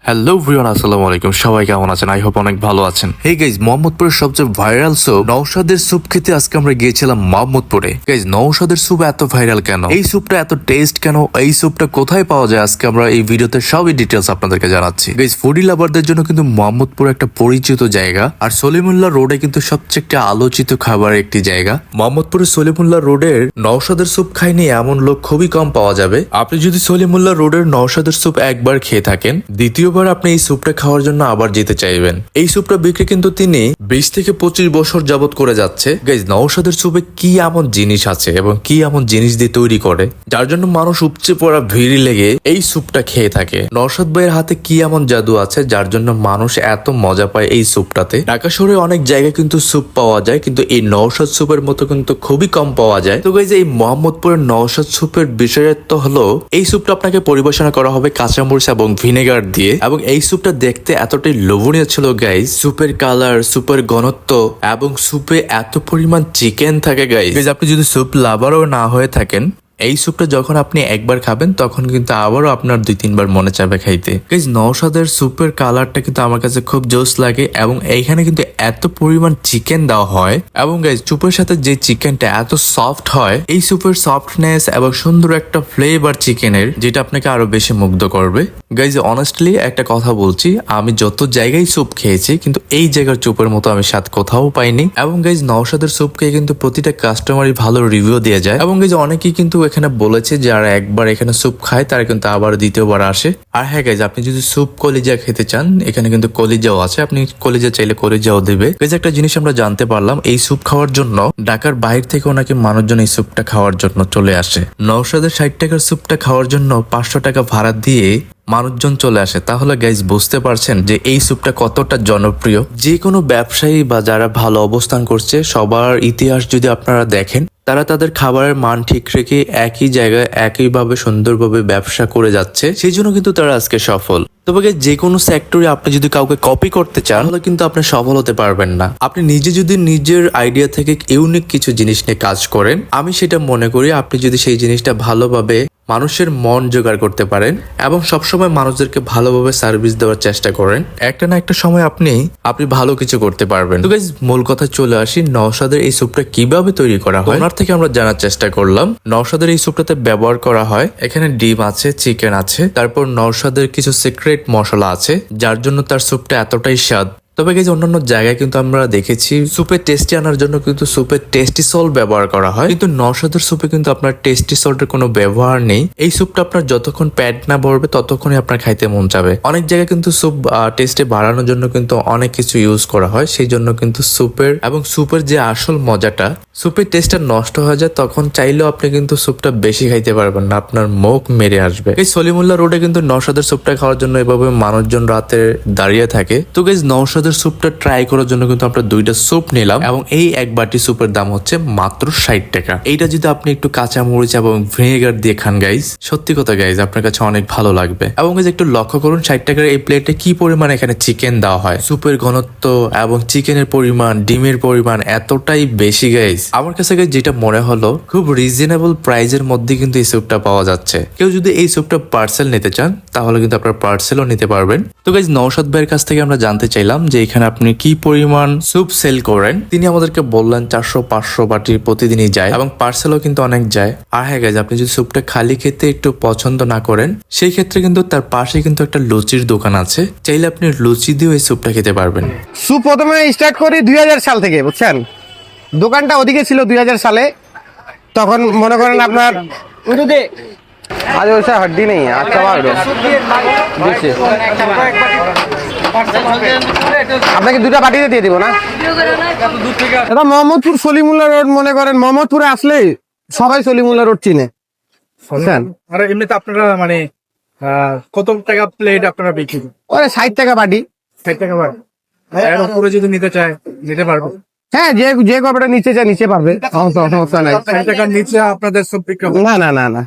Hello everyone, আসসালামু আলাইকুম। সবাই কেমন আছেন? আই হোপ অনেক ভালো আছেন। হেই গাইজ, মোহাম্মদপুরের সবচেয়ে ভাইরাল স্যুপ নওশাদের স্যুপ খেতে আজকে আমরা গিয়েছিলাম মোহাম্মদপুরে। গাইজ, নওশাদের স্যুপ এত ভাইরাল কেন? এই স্যুপটা এত টেস্ট কেন? এই স্যুপটা কোথায় পাওয়া যায়? আজকে আমরা এই ভিডিওতে সবই ডিটেলস আপনাদেরকে জানাচ্ছি। গাইজ, ফুডি লাভারদের জন্য কিন্তু মোহাম্মদপুর একটা পরিচিত জায়গা, আর সলিমুল্লাহ রোডে কিন্তু সবচেয়ে একটা আলোচিত খাবারের একটি জায়গা। মোহাম্মদপুরের সলিমুল্লাহ রোডের নওশাদের স্যুপ খাইনি এমন লোক খুবই কম পাওয়া যাবে। আপনি যদি সলিমুল্লাহ রোডের নওশাদের স্যুপ একবার খেয়ে থাকেন, দ্বিতীয়বার আপনি এই স্যুপটা খাওয়ার জন্য আবার যেতে চাইবেন। এই স্যুপটা বিক্রি কিন্তু তিনি 20 থেকে 25 বছর যাবত করে যাচ্ছে। গাইজ, নওশাদের স্যুপে কি এমন জিনিস আছে এবং কি এমন জিনিস দিয়ে তৈরি করে যার জন্য মানুষ উপচে পড়া ভিড় লেগে এই স্যুপটা খেয়ে থাকে? নওশাদ ভাইয়ের হাতে কি এমন জাদু আছে যার জন্য মানুষ এত মজা পায় এই স্যুপটাতে? ঢাকা শহরে অনেক জায়গায় কিন্তু স্যুপ পাওয়া যায়, কিন্তু এই নওশাদ স্যুপের মতো কিন্তু খুবই কম পাওয়া যায়। তো গাইজ, এই মোহাম্মদপুরের নওশাদ স্যুপের বিশেষত্ব হলো এই স্যুপটা আপনাকে পরিবেশনা করা হবে কাঁচামরিচ এবং ভিনেগার দিয়ে, এবং এই স্যুপটা দেখতে এতটাই লোভনীয় ছিল গাইজ। স্যুপের কালার, স্যুপের ঘনত্ব এবং স্যুপে এত পরিমাণ চিকেন থাকে গাইজ। আপনি যদি স্যুপ লাভারও না হয়ে থাকেন, এই স্যুপটা যখন আপনি একবার খাবেন তখন কিন্তু আবারও আপনার 2-3 বার মনে চাবে খাইতে। গাইজ, নওশাদের স্যুপের কালারটা কিন্তু আমার কাছে খুব জোস লাগে, এবং এইখানে কিন্তু এত পরিমাণ চিকেন দেওয়া হয়, এবং গাইজ স্যুপের সাথে যে চিকেনটা এত সফট হয়, এই স্যুপের সফটনেস এবং সুন্দর একটা ফ্লেভার চিকেনের, যেটা আপনাকে আরো বেশি মুগ্ধ করবে। গাইজ, অনেস্টলি একটা কথা বলছি, আমি যত জায়গায় স্যুপ খেয়েছি কিন্তু এই জায়গার স্যুপের মতো আমি স্বাদ কোথাও পাইনি। এবং গাইজ, নওশাদের স্যুপ খেয়ে কিন্তু প্রতিটা কাস্টমারই ভালো রিভিউ দিয়ে যায়, এবং গাইজ অনেকেই কিন্তু এখানে বলেছে যারা একবার এখানে স্যুপ খায় তারা কিন্তু আবার দ্বিতীয়বার আসে। আর হ্যাঁ গাইজ, আপনি যদি স্যুপ কলিজা খেতে চান, এখানে কিন্তু কলিজাও আছে, আপনি কলিজা চাইলে কলিজাও দেবে। গাইজ, একটা জিনিস আমরা জানতে পারলাম, এই স্যুপ খাওয়ার জন্য ঢাকার বাইরে থেকেও নাকি মানুষজন এই স্যুপটা খাওয়ার জন্য চলে আসে। নওশাদের 60 টাকার স্যুপটা খাওয়ার জন্য 500 টাকা ভাড়া দিয়ে মানুষজন চলে আসে। তাহলে গাইজ বুঝতে পারছেন যে এই স্যুপটা কতটা জনপ্রিয়। যে কোনো ব্যবসায়ী বা যারা ভালো অবস্থান করছে, সবার ইতিহাস যদি আপনারা দেখেন, তারা তাদের খাবারের মান ঠিক রেখে একই জায়গায় একইভাবে সুন্দরভাবে ব্যবসা করে যাচ্ছে, সেই জন্য কিন্তু তারা আজকে সফল। তবে যে কোনো সেক্টরে আপনি যদি কাউকে কপি করতে চান, তাহলে কিন্তু আপনি সফল হতে পারবেন না। আপনি নিজে যদি নিজের আইডিয়া থেকে ইউনিক কিছু জিনিস নিয়ে কাজ করেন, আমি সেটা মনে করি আপনি যদি সেই জিনিসটা ভালোভাবে মানুষের মন জোগাড় করতে পারেন এবং সবসময় মানুষদেরকে ভালোভাবে সার্ভিস দেওয়ার চেষ্টা করেন, একটা না একটা সময় আপনি ভালো কিছু করতে পারবেন। তো গাইস, মূল কথা চলে আসি, নওশাদের এই স্যুপটা কিভাবে তৈরি করা হয় ওনার থেকে আমরা জানার চেষ্টা করলাম। নওশাদের এই স্যুপটাতে ব্যবহার করা হয়, এখানে ডিম আছে, চিকেন আছে, তারপর নওশাদের কিছু সিক্রেট মশলা আছে যার জন্য তার স্যুপটা এতটাই স্বাদ। তবে গাইজ, অন্যান্য জায়গায় কিন্তু আমরা দেখেছি স্যুপের টেস্টি আনার জন্য কিন্তু স্যুপের টেস্টি সল্ট ব্যবহার করা হয়, কিন্তু নওশাদের স্যুপে কিন্তু আপনার টেস্টি সল্টের কোনো ব্যবহার নেই। এই স্যুপটা আপনার যতক্ষণ পেট না ভরবে ততক্ষণই আপনার খাইতে মন যাবে। অনেক জায়গায় কিন্তু স্যুপ টেস্টে বাড়ানোর জন্য কিন্তু অনেক কিছু ইউজ করা হয়, সেই জন্য কিন্তু স্যুপের যে আসল মজাটা, স্যুপের টেস্টটা নষ্ট হয়ে যায়, তখন চাইলেও আপনি কিন্তু স্যুপটা বেশি খাইতে পারবেন না, আপনার মুখ মেরে আসবে। এই সলিমুল্লাহ রোডে কিন্তু নওশাদের স্যুপটা খাওয়ার জন্য এভাবে মানুষজন রাতে দাঁড়িয়ে থাকে। তো গাইজ, নওশাদের স্যুপটা ট্রাই করার জন্য কিন্তু আমরা 2টা স্যুপ নিলাম, এবং এই এক বাটি স্যুপের দাম হচ্ছে মাত্র 60 টাকা। এইটা যদি আপনি একটু কাঁচা মরিচ এবং ভিনেগার দিয়ে খান গাইজ, সত্যি কথা গাইজ, আপনার কাছে অনেক ভালো লাগবে। এবং গাইজ, একটু লক্ষ্য করুন 60 টাকার এই প্লেটে কি পরিমাণ এখানে চিকেন দেওয়া হয়। স্যুপের ঘনত্ব এবং চিকেনের পরিমাণ, ডিমের পরিমাণ এতটাই বেশি গাইজ। আমার কাছে গাইজ যেটা মনে হলো, খুব রিজনেবল প্রাইজের মধ্যে কিন্তু এই স্যুপটা পাওয়া যাচ্ছে। কেউ যদি এই স্যুপটা পার্সেল নিতে চান, তাহলে কিন্তু আপনার পার্সেলও নিতে পারবেন। তো গাইজ, নওশাদ ভাইয়ের কাছ থেকে আমরা জানতে চাইলাম যে এখানে আপনি কি পরিমাণ স্যুপ সেল করেন। তিনি আমাদেরকে বললেন 400-500 বাটি প্রতিদিনই যায়, এবং পার্সেলও কিন্তু অনেক যায়। আর হ্যাঁ গাইজ, আপনি যদি স্যুপটা খালি খেতে একটু পছন্দ না করেন, সেই ক্ষেত্রে কিন্তু তার পাশে কিন্তু একটা লুচির দোকান আছে, চাইলে আপনি লুচি দিয়েও এই স্যুপটা খেতে পারবেন। স্যুপ প্রথমে স্টার্ট করি 2000 সাল থেকে, বুঝছেন। দোকানটা ওদিকে ছিল 2000 সালে, তখন মনে করেন আপনার আজ ওইসা হাড্ডি নেই। আচ্ছা, আপনাকে 2টা বাটিতে দিয়ে দিব না। এটা মোহাম্মদপুর সলিমুল্লাহ রোড, মনে করেন মোহাম্মদপুরে আসলে সবাই সলিমুল্লাহ রোড চিনে। আর এমনিতে আপনারা মানে কত টাকা প্লেট আপনারা বিক্রি করেন? ওরে 60 টাকা বাটি। 60 টাকা বাট। এর উপরে যদি নিতে চায় নিতে পারবো? হ্যাঁ, যে কপটা নিচে চায় নিচে পারবে, সমস্যা নাই। 60 টাকার নিচে আপনাদের সব বিক্রি হবে? না।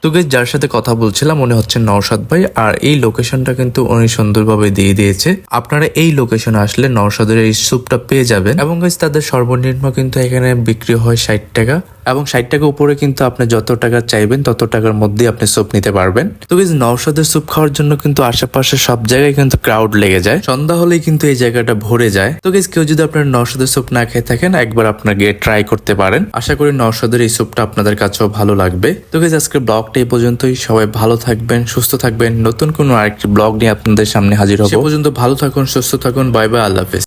তো গাইস, যার সাথে কথা বলছিলাম উনি হচ্ছে নওশাদ ভাই, আর এই লোকেশনটা কিন্তু উনি সুন্দরভাবে দিয়ে দিয়েছে। আপনারা এই লোকেশনে আসলে নওশাদের এই স্যুপটা পেয়ে যাবেন, এবং গাইস তাদের সর্বনিম্ন কিন্তু এখানে বিক্রি হয় 60 টাকা, এবং 60 টাকা উপরে কিন্তু আপনি যত টাকা চাইবেন তত টাকার মধ্যে আপনি স্যুপ নিতে পারবেন। তো গাইস নওশাদের স্যুপ খাওয়ার জন্য কিন্তু আশেপাশে সব জায়গায় কিন্তু ক্রাউড লেগে যায়, সন্ধ্যা হলেই কিন্তু এই জায়গাটা ভরে যায়। তো গাইস কেউ যদি আপনার নওশাদের স্যুপ না খেয়ে থাকেন একবার আপনার গিয়ে ট্রাই করতে পারেন। আশা করি নওশাদের এই স্যুপটা আপনাদের কাছেও ভালো লাগবে। তো গাইস আজকের ব্লগটা এই পর্যন্তই। সবাই ভালো থাকবেন, সুস্থ থাকবেন। নতুন কোনো আরেকটি ব্লগ নিয়ে আপনাদের সামনে হাজির হব। সে পর্যন্ত ভালো থাকুন, সুস্থ থাকুন। বাই বাই, আল্লাহ হাফেজ।